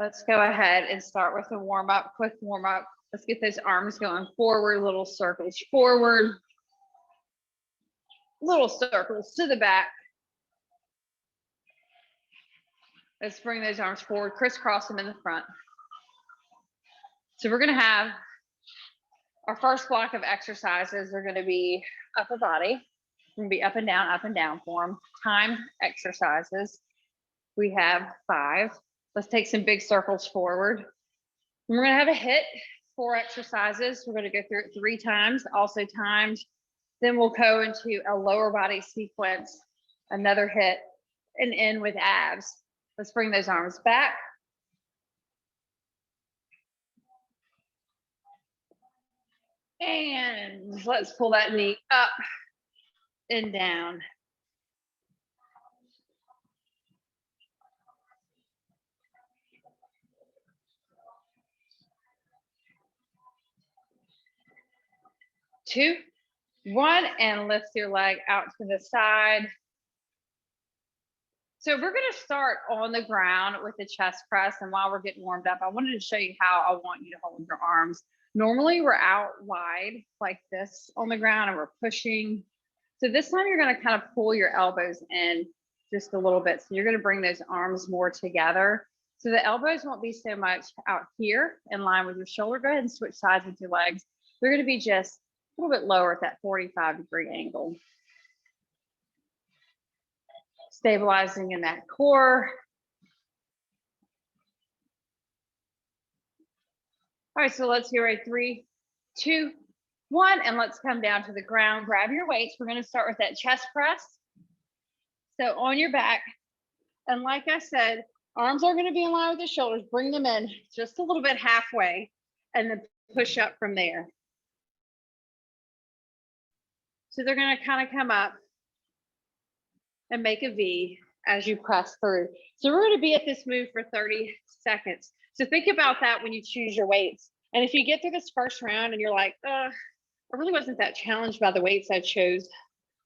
Let's go ahead and start with a warm up, quick warm up. Let's get those arms going forward, little circles forward, little circles to the back. Let's bring those arms forward, crisscross them in the front. So we're going to have our first block of exercises are going to be upper body. We're going to be up and down form. Time exercises. We have 5. Let's take some big circles forward. And we're going to have a HIIT, 4 exercises. We're going to go through it 3 times, also timed. Then we'll go into a lower body sequence, another HIIT, and end with abs. Let's bring those arms back. And let's pull that knee up and down. Two, 1, and lift your leg out to the side. So we're going to start on the ground with the chest press. And while we're getting warmed up, I wanted to show you how I want you to hold your arms. Normally we're out wide like this on the ground and we're pushing. So this time you're going to kind of pull your elbows in just a little bit. So you're going to bring those arms more together. So the elbows won't be so much out here in line with your shoulder. Go ahead and switch sides with your legs. They're going to be just a little bit lower at that 45-degree angle. Stabilizing in that core. All right, so let's get ready. 3, 2, 1, and let's come down to the ground. Grab your weights. We're going to start with that chest press. So on your back, and like I said, arms are going to be in line with the shoulders. Bring them in just a little bit halfway, and then push up from there. So they're going to kind of come up and make a V as you press through. So we're going to be at this move for 30 seconds. So think about that when you choose your weights. And if you get through this first round and you're like, I really wasn't that challenged by the weights I chose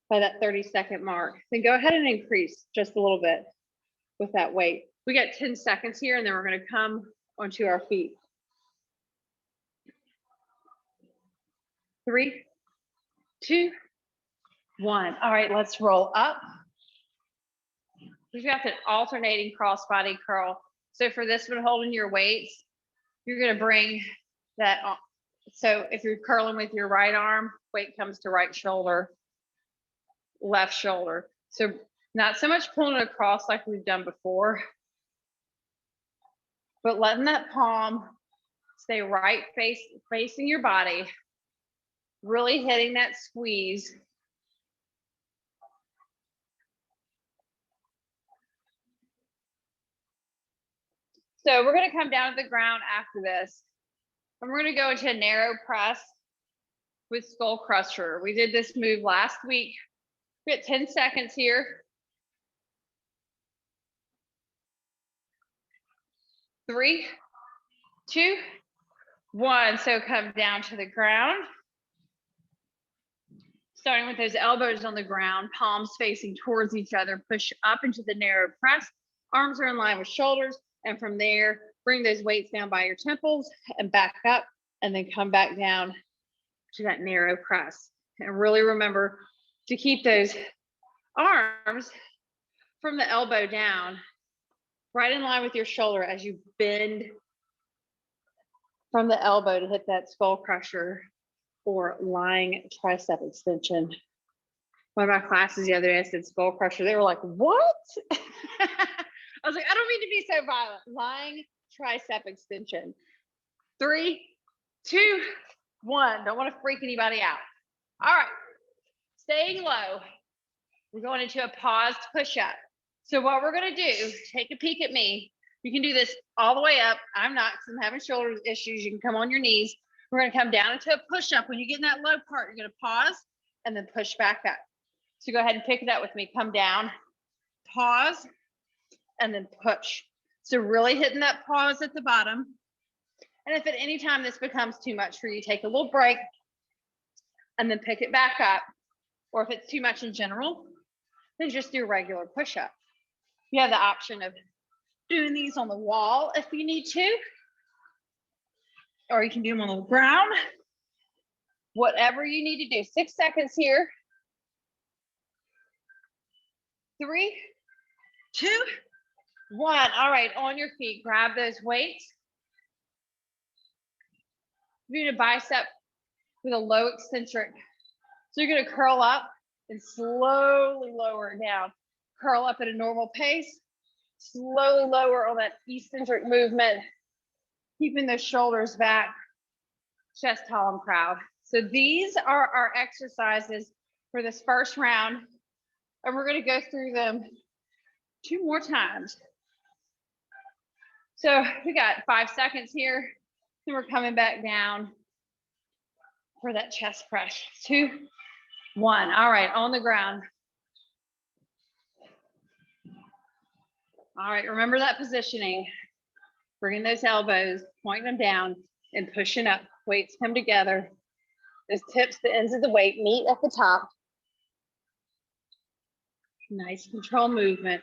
by that 30-second mark, then go ahead and increase just a little bit with that weight. We got 10 seconds here, and then we're going to come onto our feet. 3, 2, 1. All right, let's roll up. We've got the alternating crossbody curl. So for this one, holding your weights, you're going to bring that on. So if you're curling with your right arm, weight comes to right shoulder, left shoulder. So not so much pulling it across like we've done before, but letting that palm stay right facing your body, really hitting that squeeze. So we're going to come down to the ground after this, and we're going to go into a narrow press with skull crusher. We did this move last week. We got 10 seconds here. 3, 2, 1. So come down to the ground. Starting with those elbows on the ground, palms facing towards each other, push up into the narrow press. Arms are in line with shoulders. And from there, bring those weights down by your temples and back up, and then come back down to that narrow press. And really remember to keep those arms from the elbow down, right in line with your shoulder as you bend from the elbow to hit that skull crusher or lying tricep extension. One of my classes the other day, I said skull crusher. They were like, what? I was like, I don't mean to be so violent. Lying tricep extension. 3, 2, 1. Don't want to freak anybody out. All right. Staying low. We're going into a paused push-up. So what we're going to do, take a peek at me. You can do this all the way up. I'm not, because I'm having shoulder issues. You can come on your knees. We're going to come down into a push-up. When you get in that low part, you're going to pause and then push back up. So go ahead and pick it up with me. Come down, pause, and then push. So really hitting that pause at the bottom. And if at any time this becomes too much for you, take a little break and then pick it back up. Or if it's too much in general, then just do a regular push-up. You have the option of doing these on the wall if you need to, or you can do them on the ground. Whatever you need to do. 6 seconds here. 3, 2, 1. All right, on your feet, grab those weights. You're doing a bicep with a low eccentric. So you're gonna curl up and slowly lower it down. Curl up at a normal pace, slowly lower on that eccentric movement, keeping those shoulders back, chest tall and proud. So these are our exercises for this first round, and we're gonna go through them 2 more times. So we got 5 seconds here, then we're coming back down for that chest press. 2, 1. All right, on the ground. All right, remember that positioning. Bringing those elbows, pointing them down and pushing up. Weights come together. Those tips, the ends of the weight meet at the top. Nice control movement.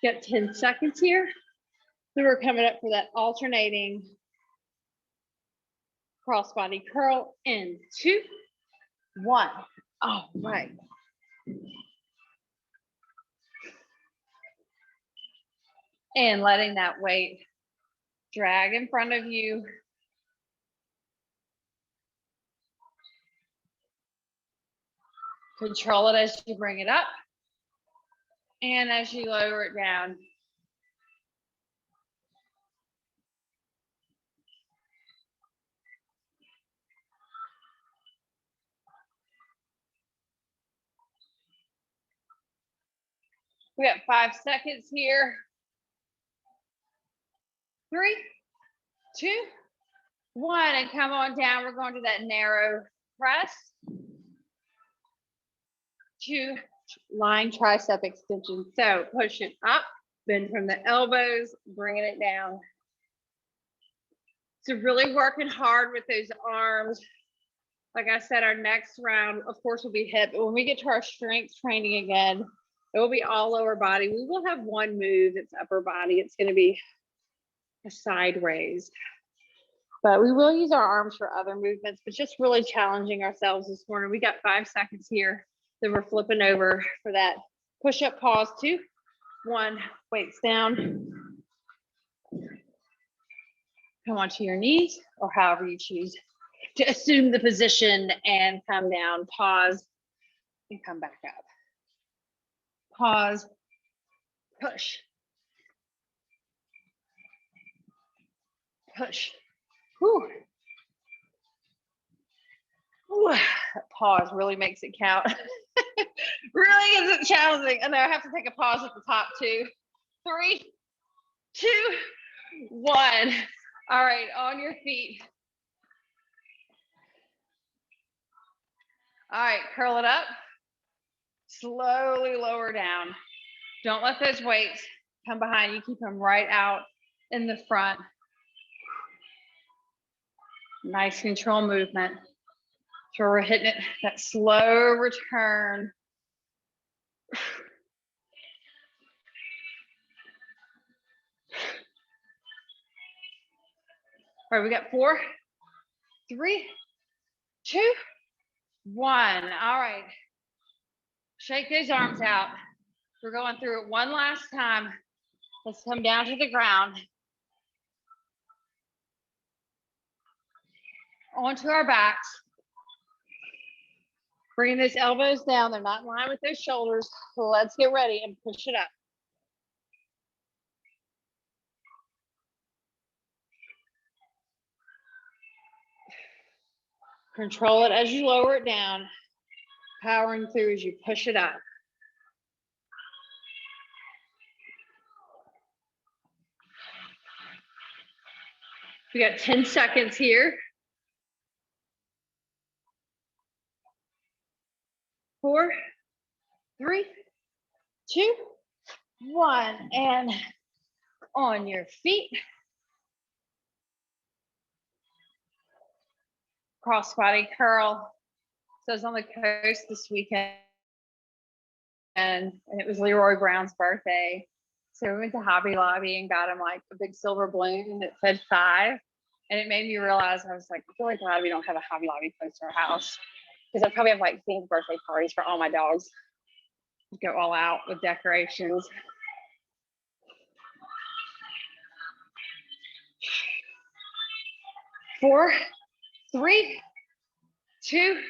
Got 10 seconds here. So we're coming up for that alternating crossbody curl in 2, 1. All right. And letting that weight drag in front of you. Control it as you bring it up and as you lower it down. We got 5 seconds here. 3, 2, 1, and come on down. We're going to that narrow press. 2 lying tricep extension. So push it up, bend from the elbows, bringing it down. So really working hard with those arms. Like I said, our next round, of course, will be hip. But when we get to our strength training again, it will be all lower body. We will have one move that's upper body. It's going to be a side raise. But we will use our arms for other movements, but just really challenging ourselves this morning. We got 5 seconds here. Then we're flipping over for that push-up pause. 2, 1, weights down. Come onto your knees or however you choose to assume the position and come down, pause, and come back up. Pause, push, push. Whew. Whew. Pause really makes it count. Really isn't challenging. And I have to take a pause at the top too. 3, 2, 1. All right, on your feet. All right, curl it up. Slowly lower down. Don't let those weights come behind you. Keep them right out in the front. Nice control movement. So we're hitting it, that slow return. All right, we got 4, 3, 2, 1. All right. Shake those arms out. We're going through it one last time. Let's come down to the ground. Onto our backs. Bringing those elbows down. They're not in line with those shoulders. So let's get ready and push it up. Control it as you lower it down. Powering through as you push it up. We got 10 seconds here. 4, 3, 2, 1. And on your feet. cross body curl. So I was on the coast this weekend and it was Leroy Brown's birthday. So we went to Hobby Lobby and got him like a big silver balloon that said 5. And it made me realize, I was like, I feel like glad we don't have a Hobby Lobby close to our house. Because I probably have like themed birthday parties for all my dogs. Go all out with decorations. Four, 3, 2,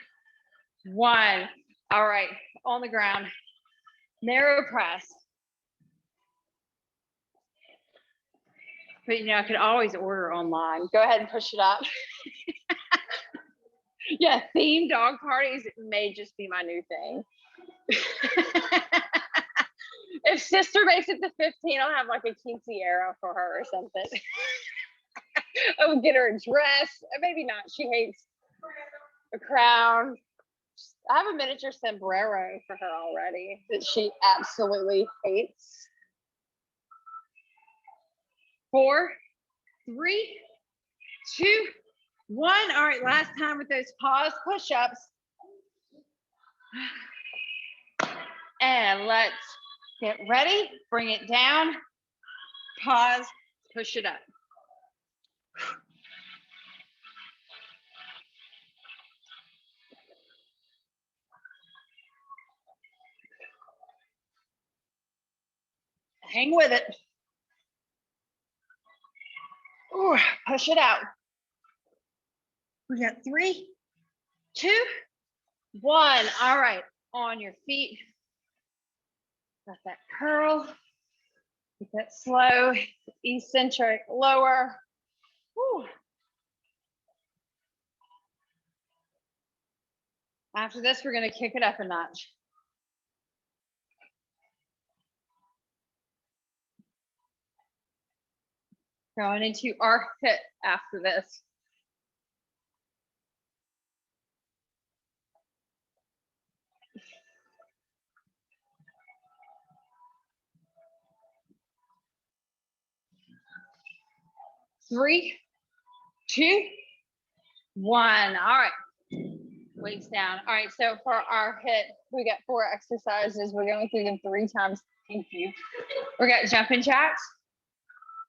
1. All right, on the ground. Narrow press. But you know, I could always order online. Go ahead and push it up. Yeah, themed dog parties may just be my new thing. If sister makes it to 15, I'll have like a quinceañera for her or something. I would get her a dress. Maybe not. She hates a crown. I have a miniature sombrero for her already that she absolutely hates. 4, 3, 2, 1. All right, last time with those pause push-ups. And let's get ready. Bring it down. Pause. Push it up. Hang with it. Ooh, push it out. We got 3, 2, 1. All right, on your feet. Got that curl. Keep that slow, eccentric, lower. Woo. After this, we're going to kick it up a notch. Going into our HIIT after this. Three, 2, 1. All right. Weights down. All right. So for our HIIT, we got 4 exercises. We're going through them 3 times. Thank you. We got jumping jacks.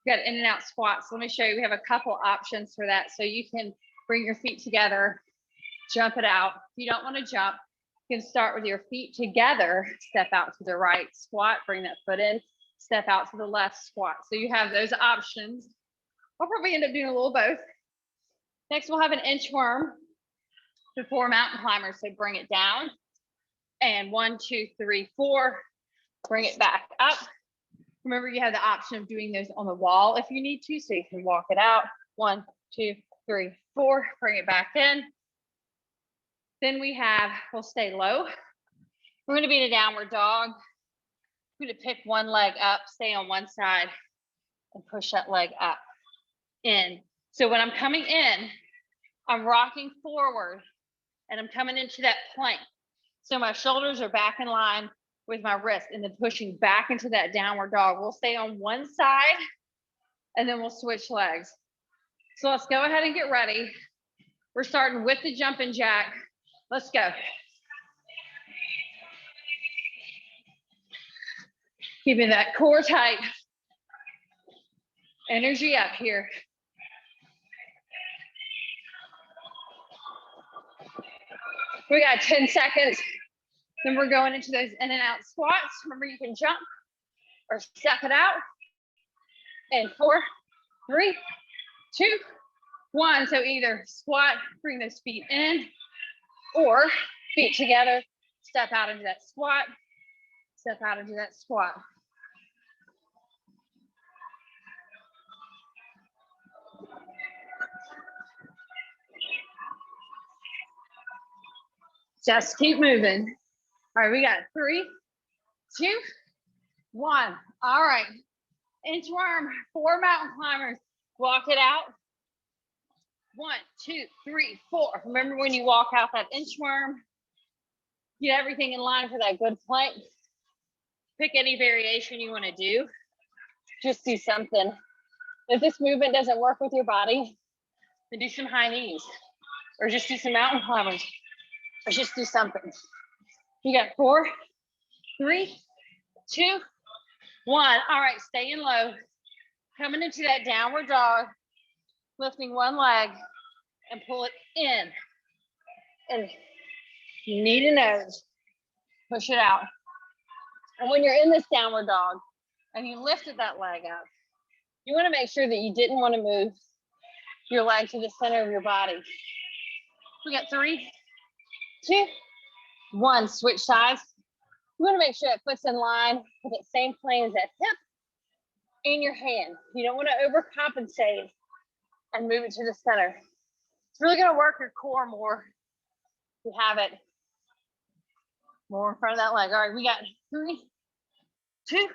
We got in and out squats. Let me show you. We have a couple options for that. So you can bring your feet together, jump it out. If you don't want to jump, you can start with your feet together, step out to the right, squat, bring that foot in, step out to the left, squat. So you have those options. I'll probably end up doing a little both. Next, we'll have an inchworm before mountain climbers. So bring it down and 1, 2, 3, 4, bring it back up. Remember, you have the option of doing those on the wall if you need to, so you can walk it out. 1, 2, 3, 4, bring it back in. Then we have, we'll stay low. We're gonna be in a downward dog. I'm gonna pick one leg up, stay on one side, and push that leg up, in. So when I'm coming in, I'm rocking forward, and I'm coming into that plank. So my shoulders are back in line with my wrist, and then pushing back into that downward dog. We'll stay on one side, and then we'll switch legs. So let's go ahead and get ready. We're starting with the jumping jack. Let's go. Keeping that core tight. Energy up here. We got 10 seconds. Then we're going into those in and out squats. Remember, you can jump or step it out. And 4, 3, 2, 1. So either squat, bring those feet in, or feet together, step out into that squat, step out into that squat. Just keep moving. All right, we got 3, 2, 1. All right, inchworm, 4 mountain climbers. Walk it out. 1, 2, 3, 4. Remember, when you walk out that inchworm, get everything in line for that good plank. Pick any variation you want to do. Just do something. If this movement doesn't work with your body, then do some high knees. or just do some mountain climbers, or just do something. You got 4, 3, 2, 1. All right, staying low. Coming into that downward dog, lifting one leg and pull it in. And knee to nose, push it out. And when you're in this downward dog and you lifted that leg up, you want to make sure that you didn't want to move your leg to the center of your body. We got 3, 2, 1. Switch sides. You want to make sure that foot's in line with the same plane as that hip and your hand. You don't want to overcompensate and move it to the center. It's really going to work your core more. You have it more in front of that leg. All right, we got 3, 2,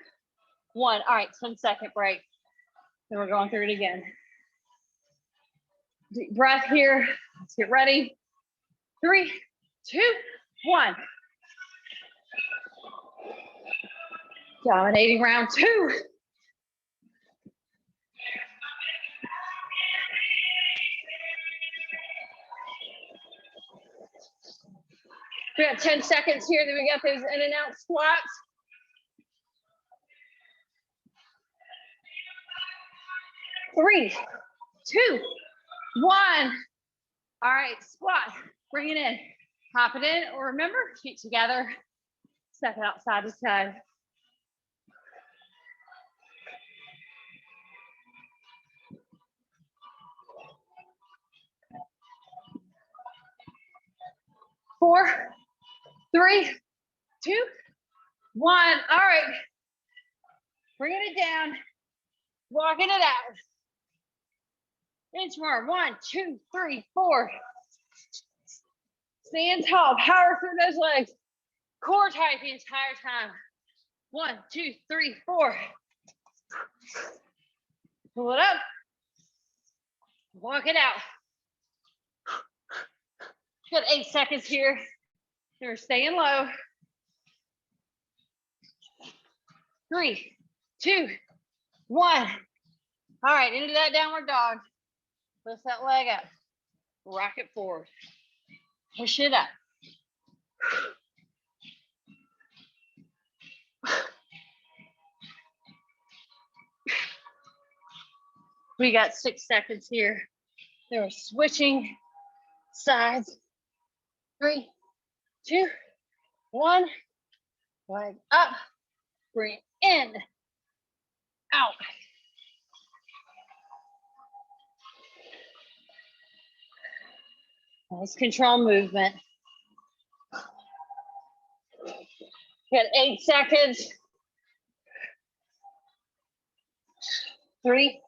1. All right, 10-second break. Then we're going through it again. Deep breath here. Let's get ready. 3, 2, 1. Dominating round 2. We got 10 seconds here. Then we got those in and out squats. Three, 2, 1. All right, squat. Bring it in. Hop it in, or remember, feet together. Step it out side to side. Four, 3, 2, 1. All right. Bringing it down. Walking it out. Inch more. 1, 2, 3, 4. Stand tall. Power through those legs. Core tight the entire time. 1, 2, 3, 4. Pull it up. Walk it out. Got 8 seconds here. We're staying low. 3, 2, 1. All right, into that downward dog. Lift that leg up. Rock it forward. Push it up. We got 6 seconds here. Then we're switching sides. 3, 2, 1. Leg up. Bring it in. Out. Nice control movement. Got 8 seconds. 3,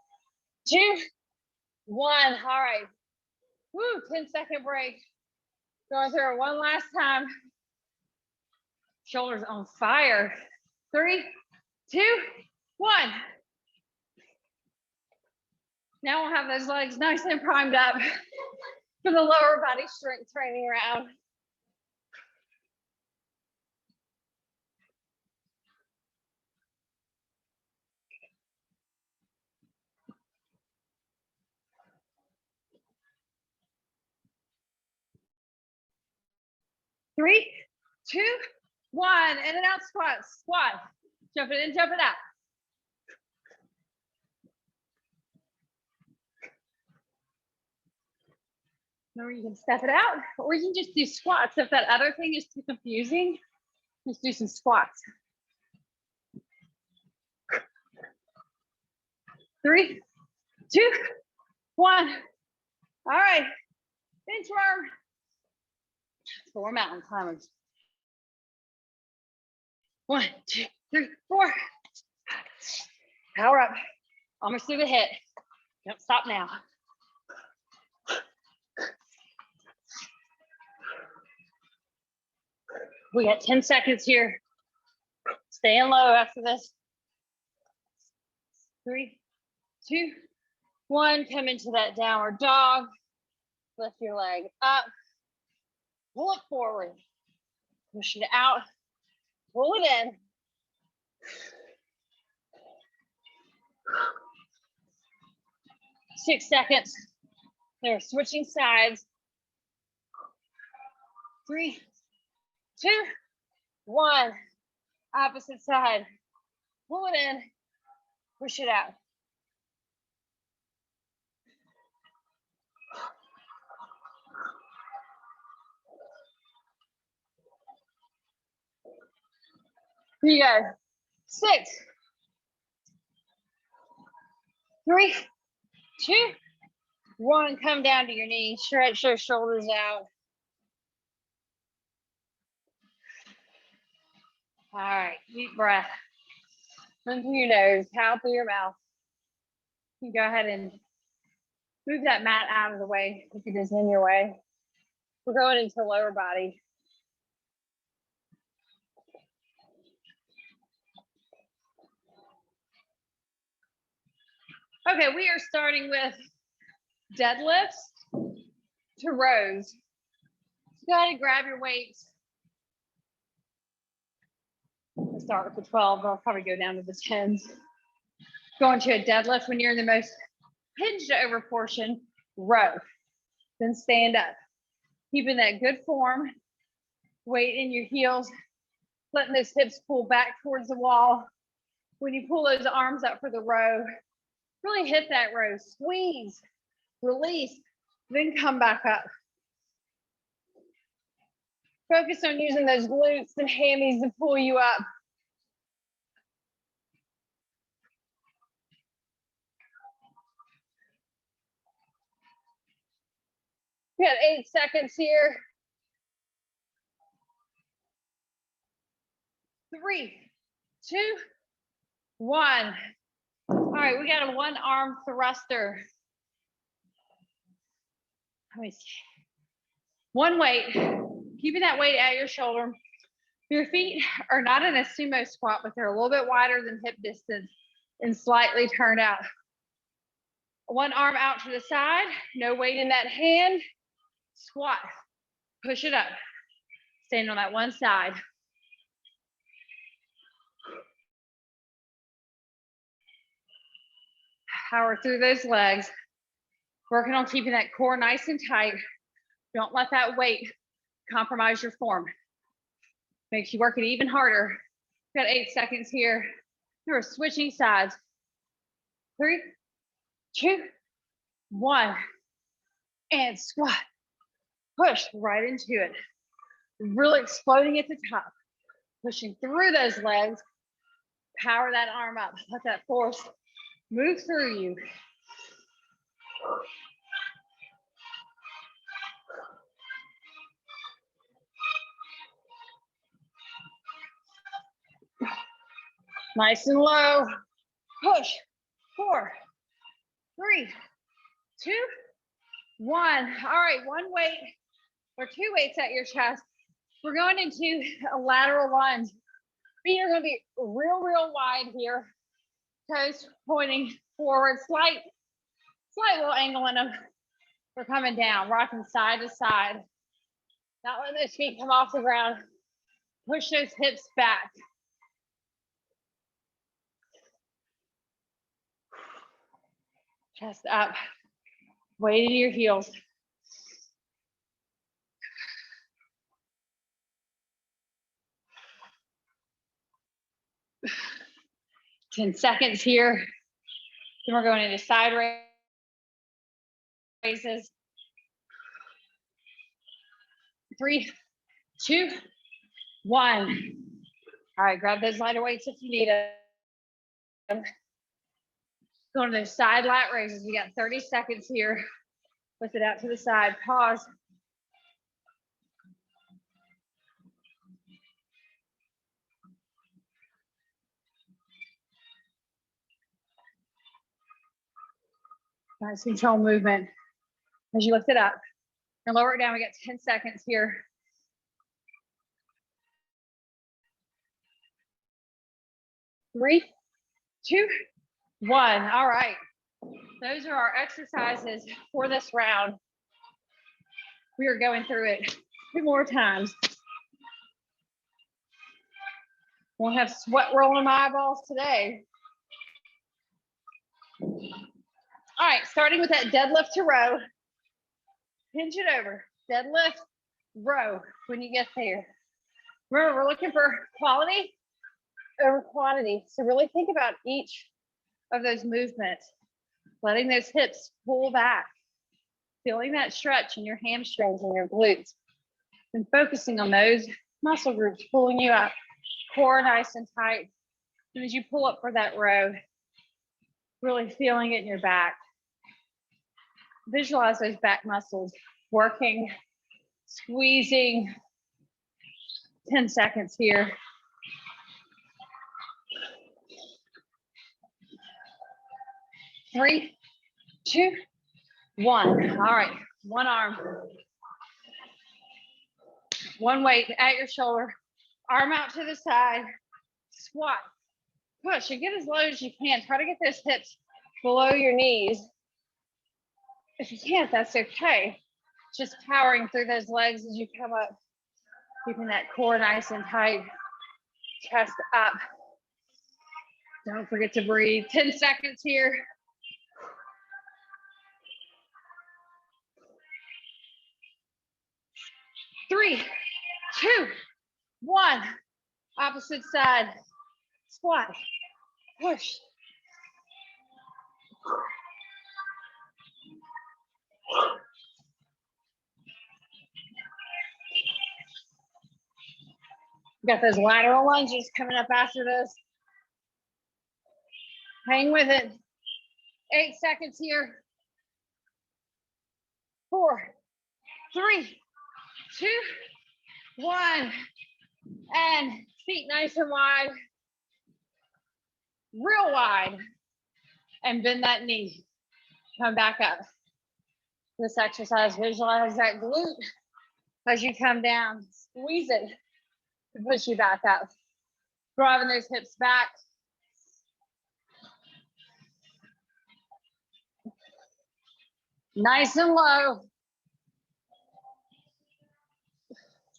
2, 1. All right. Woo, 10-second break. Going through it one last time. Shoulders on fire. 3, 2, 1. Now we'll have those legs nice and primed up for the lower body strength training round. Three, 2, 1. In and out squat. Squat. Jump it in, jump it out. Remember, you can step it out, or you can just do squats. If that other thing is too confusing, just do some squats. 3, 2, 1. All right. Inchworm. 4 mountain climbers. 1, 2, 3, 4. Power up. Almost through the hit. Don't stop now. We got 10 seconds here. Staying low after this. 3, 2, 1. Come into that downward dog. Lift your leg up. Pull it forward. Push it out. Pull it in. Six seconds. They're switching sides. 3, 2, 1. Opposite side. Pull it in, push it out. Here you go. 6, 3, 2, 1. Come down to your knees. Stretch those shoulders out. All right, deep breath. In through your nose, out through your mouth. You go ahead and move that mat out of the way if it is in your way. We're going into lower body. Okay, we are starting with deadlifts to rows. Go ahead and grab your weights. We'll start with the 12, but I'll probably go down to the 10s. Go into a deadlift when you're in the most hinged over portion, row. Then stand up. Keeping that good form, weight in your heels, letting those hips pull back towards the wall. When you pull those arms up for the row, really hit that row, squeeze, release, then come back up. Focus on using those glutes and hammies to pull you up. We got 8 seconds here. 3, 2, 1. All right, we got a 1-arm thruster. Let me see. One weight, keeping that weight at your shoulder. Your feet are not in a sumo squat, but they're a little bit wider than hip distance and slightly turned out. One arm out to the side, no weight in that hand. Squat, push it up. Stand on that one side. Power through those legs. Working on keeping that core nice and tight. Don't let that weight compromise your form. Makes you work it even harder. We've got 8 seconds here. We're switching sides. 3, 2, 1. And squat. Push right into it. Really exploding at the top. Pushing through those legs. Power that arm up. Let that force move through you. Nice and low. Push. 4, 3, 2, 1. All right, one weight or 2 weights at your chest. We're going into a lateral lunge. Feet are going to be real wide here. Toes pointing forward. Slight little angle in them. We're coming down, rocking side to side. Not letting those feet come off the ground. Push those hips back. Chest up. Weight into your heels. 10 seconds here. Then we're going into side raises. 3, 2, 1. All right, grab those lighter weights if you need them. Going to those side lat raises. We got 30 seconds here. Lift it out to the side. Pause. Nice control movement as you lift it up. And lower it down. We got 10 seconds here. 3, 2, 1. All right. Those are our exercises for this round. We are going through it 2 more times. Won't have sweat rolling my eyeballs today. All right, starting with that deadlift to row. Hinge it over. Deadlift row when you get there. Remember, we're looking for quality over quantity. So really think about each of those movements, letting those hips pull back, feeling that stretch in your hamstrings and your glutes, and focusing on those muscle groups pulling you up, core nice and tight. And as you pull up for that row, really feeling it in your back. Visualize those back muscles working, squeezing. 10 seconds here. Three, two, one. All right, one arm. One weight at your shoulder. Arm out to the side. Squat. Push and get as low as you can. Try to get those hips below your knees. If you can't, that's okay. Just powering through those legs as you come up. Keeping that core nice and tight. Chest up. Don't forget to breathe. 10 seconds here. Three, two, one. Opposite side. Squat. Push. Got those lateral lunges coming up after this. Hang with it. 8 seconds here. 4, 3, 2, 1. And feet nice and wide. Real wide. And bend that knee. Come back up. This exercise, visualize that glute as you come down. Squeeze it to push you back up. Driving those hips back. Nice and low.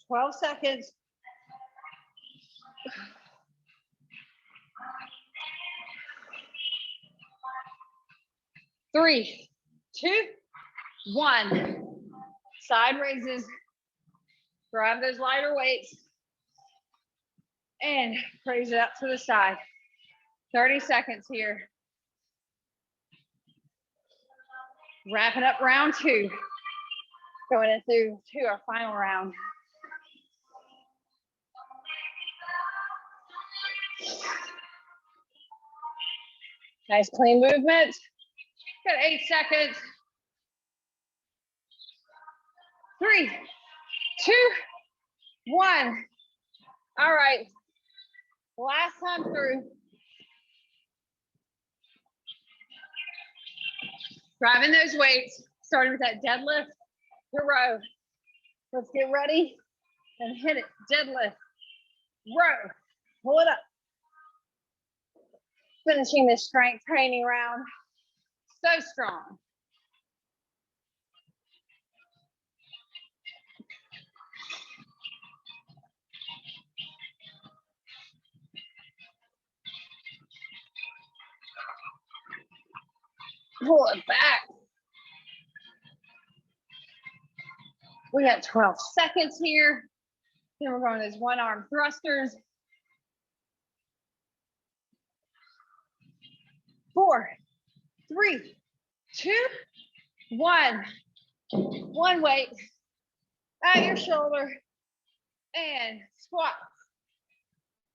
12 seconds. Three, two, one. Side raises. Grab those lighter weights. And raise it up to the side. 30 seconds here. Wrapping up round 2. Going into our final round. Nice clean movement. Got 8 seconds. 3, 2, 1. All right. Last time through. Driving those weights, starting with that deadlift to row. Let's get ready and hit it. Deadlift, row, pull it up. Finishing this strength training round. So strong. Pull it back. We got 12 seconds here. Then we're going to those one arm thrusters. 4, 3, 2, 1. One weight at your shoulder and squat.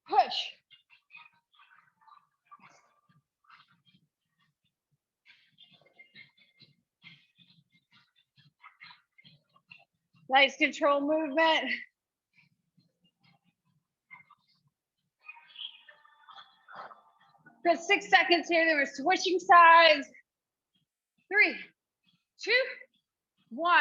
Push. Nice control movement. Got 6 seconds here. Then we're switching sides. 3, 2, 1.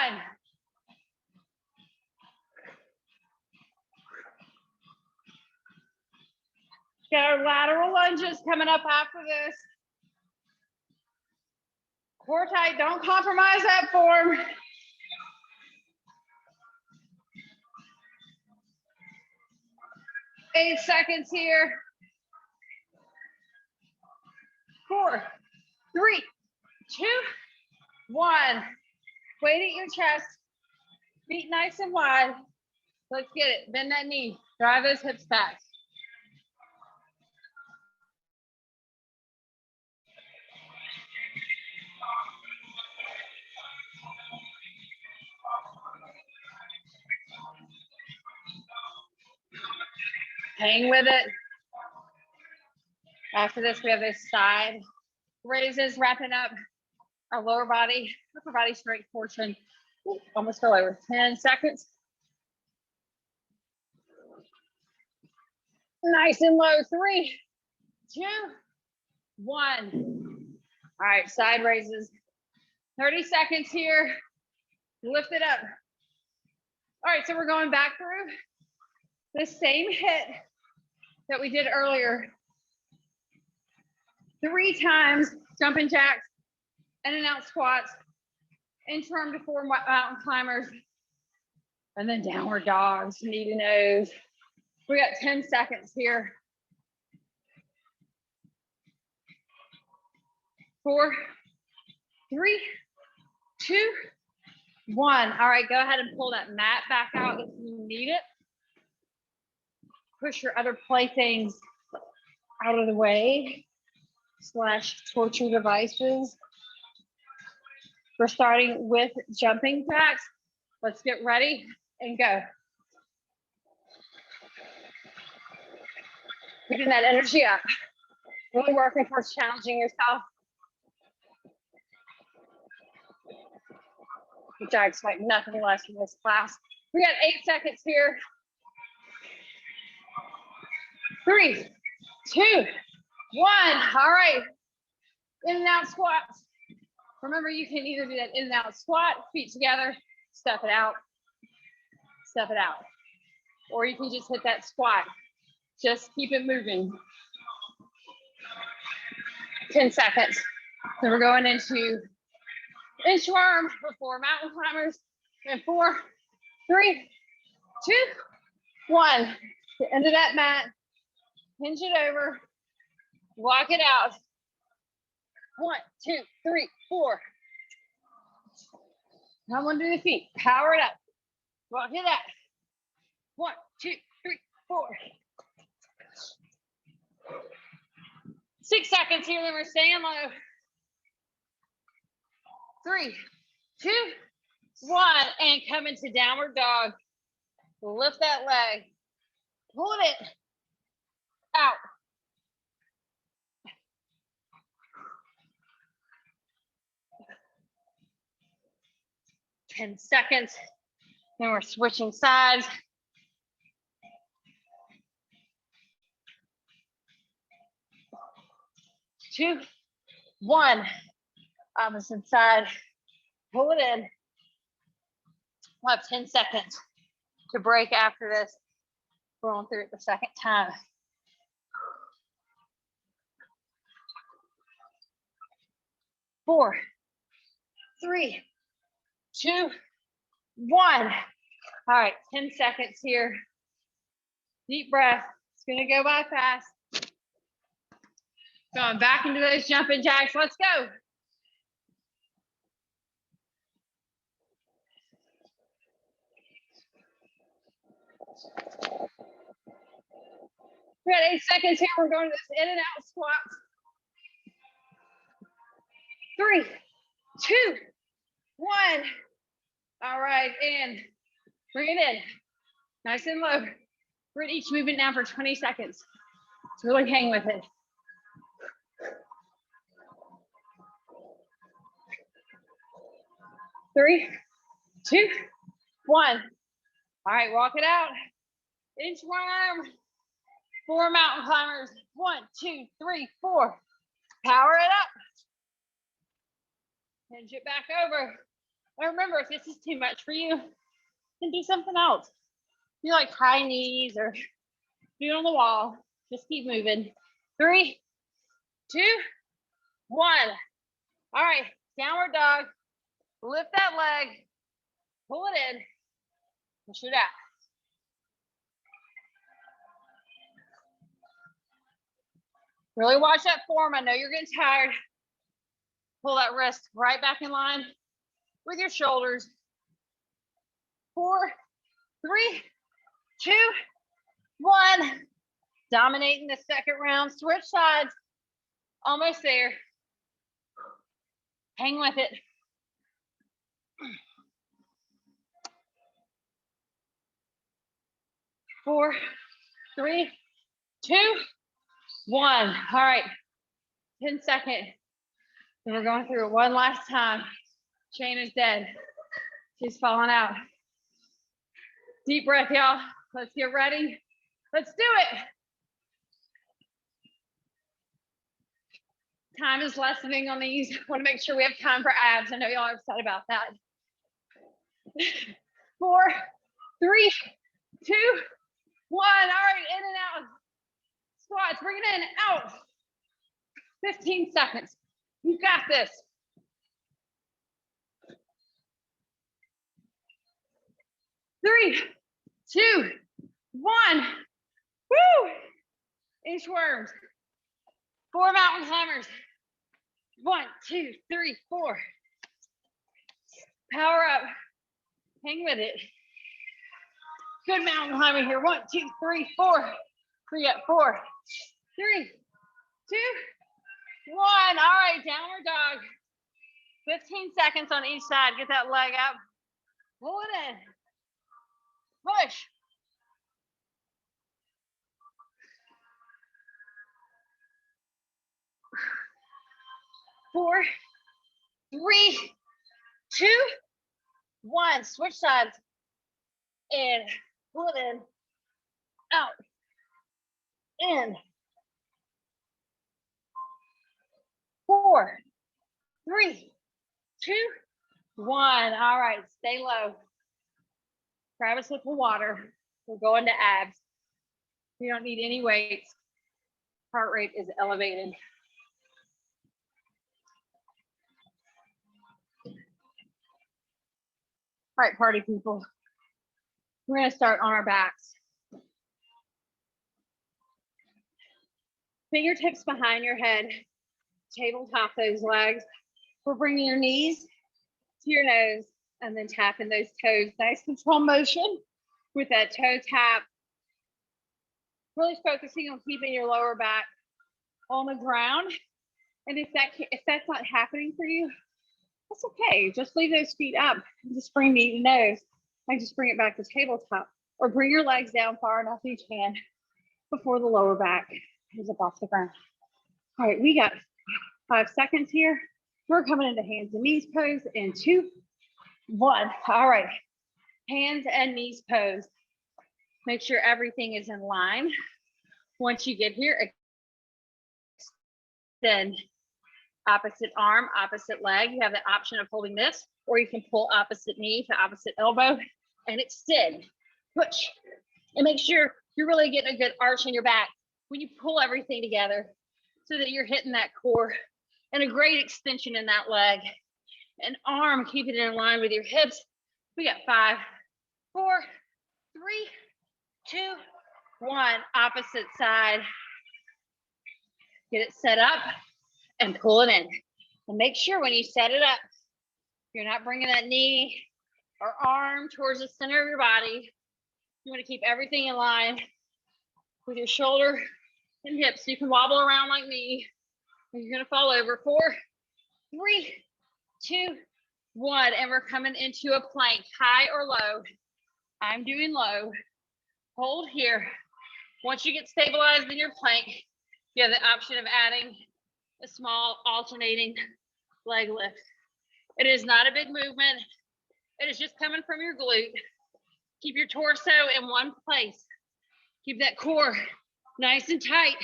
Got our lateral lunges coming up after this. Core tight, don't compromise that form. Eight seconds here. 4, 3, 2, 1. Weight at your chest. Feet nice and wide. Let's get it. Bend that knee. Drive those hips back. Hang with it. After this, we have those side raises, wrapping up our lower body, upper body strength portion. Ooh, almost fell over. 10 seconds. Nice and low. 3, 2, 1. All right, side raises. 30 seconds here. Lift it up. All right, so we're going back through the same HIIT that we did earlier. 3 times jumping jacks, in and out squats, inchworm to 4 mountain climbers, and then downward dogs, knee to nose. We got 10 seconds here. 4, 3, 2, 1. All right, go ahead and pull that mat back out if you need it. Push your other playthings out of the way / torture devices. We're starting with jumping jacks. Let's get ready and go. Getting that energy up. Really working towards challenging yourself. Which I expect nothing less from this class. We got 8 seconds here. 3, 2, 1. All right. In and out squats. Remember, you can either do that in and out squat, feet together, step it out, or you can just hit that squat. Just keep it moving. 10 seconds. So we're going into inchworm for mountain climbers. And 4, 3, 2, 1. The end of that mat. Hinge it over. Walk it out. 1, 2, 3, 4. Come on to the feet. Power it up. Walk it out. 1, 2, 3, 4. 6 seconds here, then we're staying low. 3, 2, 1, and come into downward dog. Lift that leg. Pull it out. Ten seconds. Then we're switching sides. Two, 1. Opposite side. Pull it in. We'll have 10 seconds to break after this. Rolling through it the second time. 4, 3, 2, 1. All right, 10 seconds here. Deep breath. It's gonna go by fast. Going back into those jumping jacks. Let's go. We got 8 seconds here. We're going to this in and out squats. 3, 2, 1. All right, and bring it in. Nice and low. We're at each movement now for 20 seconds. So really hang with it. 3, 2, 1. All right, walk it out. Inchworm. 4 mountain climbers. 1, 2, 3, 4. Power it up. Hinge it back over. And remember, if this is too much for you, then do something else. Do like high knees or do it on the wall. Just keep moving. 3, 2, 1. All right, downward dog. Lift that leg. Pull it in. Push it out. Really watch that form. I know you're getting tired. Pull that wrist right back in line with your shoulders. 4, 3, 2, 1. Dominating the second round. Switch sides. Almost there. Hang with it. 4, 3, 2, 1. All right. 10 seconds. And we're going through it one last time. Shayna's dead. She's falling out. Deep breath, y'all. Let's get ready. Let's do it. Time is lessening on these. I want to make sure we have time for abs. I know y'all are upset about that. 4, 3, 2, 1. All right, in and out. Squats, bring it in, out. 15 seconds. You got this. 3, 2, 1. Woo! Inchworms. 4 mountain climbers. 1, 2, 3, 4. Power up. Hang with it. Good mountain climbing here. 1, 2, 3, 4. 3 up. 4, 3, 2, 1. All right, downward dog. 15 seconds on each side. Get that leg up. Pull it in. Push. 4, 3, 2, 1. Switch sides. In. Pull it in. Out. In. 4, 3, 2, 1. All right, stay low. Grab a sip of water. We're going to abs. You don't need any weights. Heart rate is elevated. All right, party people. We're going to start on our backs. Fingertips behind your head. Tabletop those legs. We're bringing your knees to your nose and then tapping those toes. Nice control motion with that toe tap. Really focusing on keeping your lower back on the ground. And if that's not happening for you, that's okay. Just leave those feet up. Just bring knee to nose. And just bring it back to tabletop. Or bring your legs down far enough you can before the lower back is up off the ground. All right, we got 5 seconds here. We're coming into hands and knees pose in 2, 1. All right, hands and knees pose. Make sure everything is in line. Once you get here, extend opposite arm, opposite leg. You have the option of holding this, or you can pull opposite knee to opposite elbow and extend, push, and make sure you're really getting a good arch in your back when you pull everything together so that you're hitting that core and a great extension in that leg. And arm, keep it in line with your hips. We got 5, 4, 3, 2, 1. Opposite side. Get it set up and pull it in. And make sure when you set it up, you're not bringing that knee or arm towards the center of your body. You want to keep everything in line with your shoulder and hips. You can wobble around like me. You're going to fall over. 4, 3, 2, 1. And we're coming into a plank, high or low. I'm doing low. Hold here. Once you get stabilized in your plank, you have the option of adding a small alternating leg lift. It is not a big movement. It is just coming from your glute. Keep your torso in one place. Keep that core nice and tight.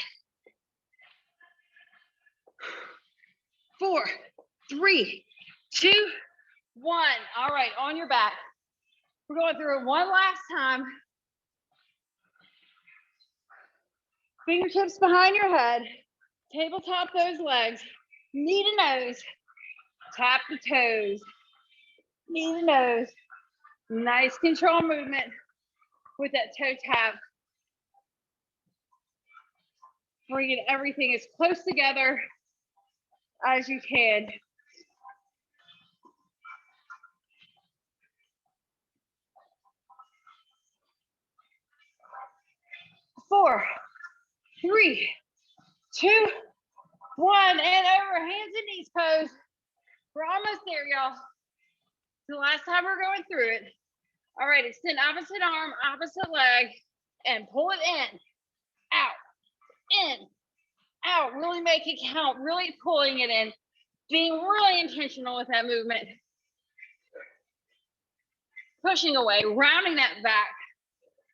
4, 3, 2, 1. All right, on your back. We're going through it one last time. Fingertips behind your head. Tabletop those legs. Knee to nose. Tap the toes. Knee to nose. Nice control movement with that toe tap. Bringing everything as close together as you can. 3, 2, 1, and over. Hands and knees pose. We're almost there, y'all. The last time we're going through it. All right, extend opposite arm, opposite leg, and pull it in, out, in, out. Really make it count, really pulling it in, being really intentional with that movement. Pushing away, rounding that back.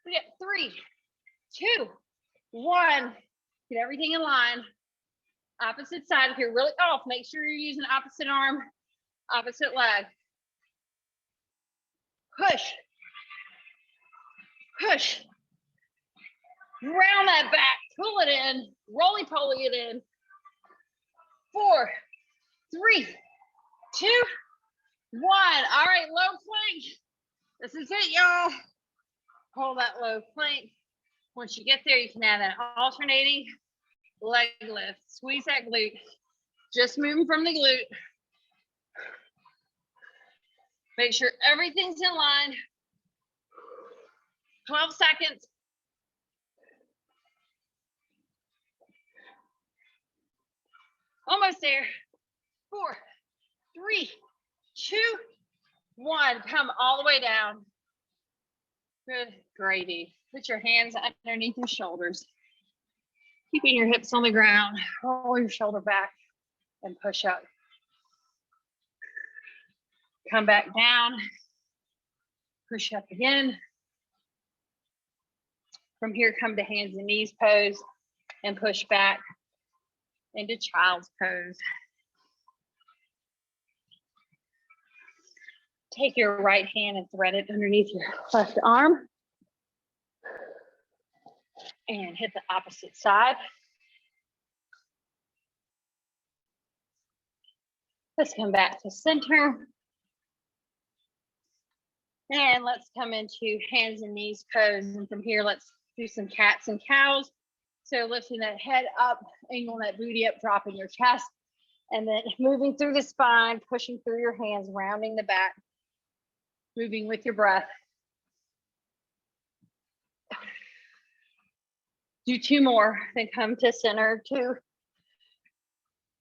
We got 3, 2, 1. Get everything in line. Opposite side. If you're really off, make sure you're using opposite arm, opposite leg. Push. Push. Round that back. Pull it in. Roly-poly it in. 4, 3, 2, 1. All right, low plank. This is it, y'all. Hold that low plank. Once you get there, you can add an alternating leg lift. Squeeze that glute. Just moving from the glute. Make sure everything's in line. 12 seconds. Almost there. 4, 3, 2, 1. Come all the way down. Good gravy. Put your hands underneath your shoulders. Keeping your hips on the ground. Roll your shoulder back and push up. Come back down. Push up again. From here, come to hands and knees pose and push back into child's pose. Take your right hand and thread it underneath your left arm. And hit the opposite side. Let's come back to center. And let's come into hands and knees pose. And from here, let's do some cats and cows. So lifting that head up, angling that booty up, dropping your chest. And then moving through the spine, pushing through your hands, rounding the back, moving with your breath. Do 2 more, then come to center. 2,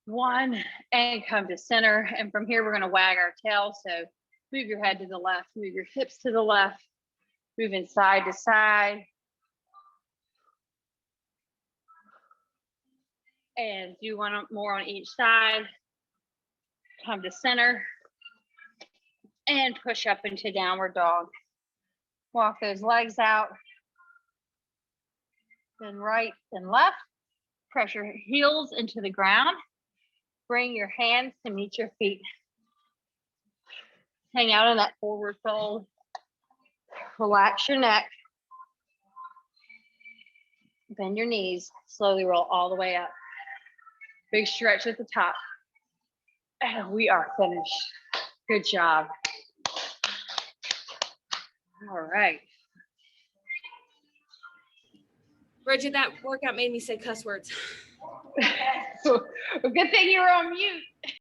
1, and come to center. And from here, we're gonna wag our tail. So move your head to the left, move your hips to the left, moving side to side. And do 1 more on each side. Come to center. And push up into downward dog. Walk those legs out. Then right and left. Press your heels into the ground. Bring your hands to meet your feet. Hang out in that forward fold. Relax your neck. Bend your knees. Slowly roll all the way up. Big stretch at the top. And we are finished. Good job. All right. Bridget, that workout made me say cuss words. Good thing you were on mute.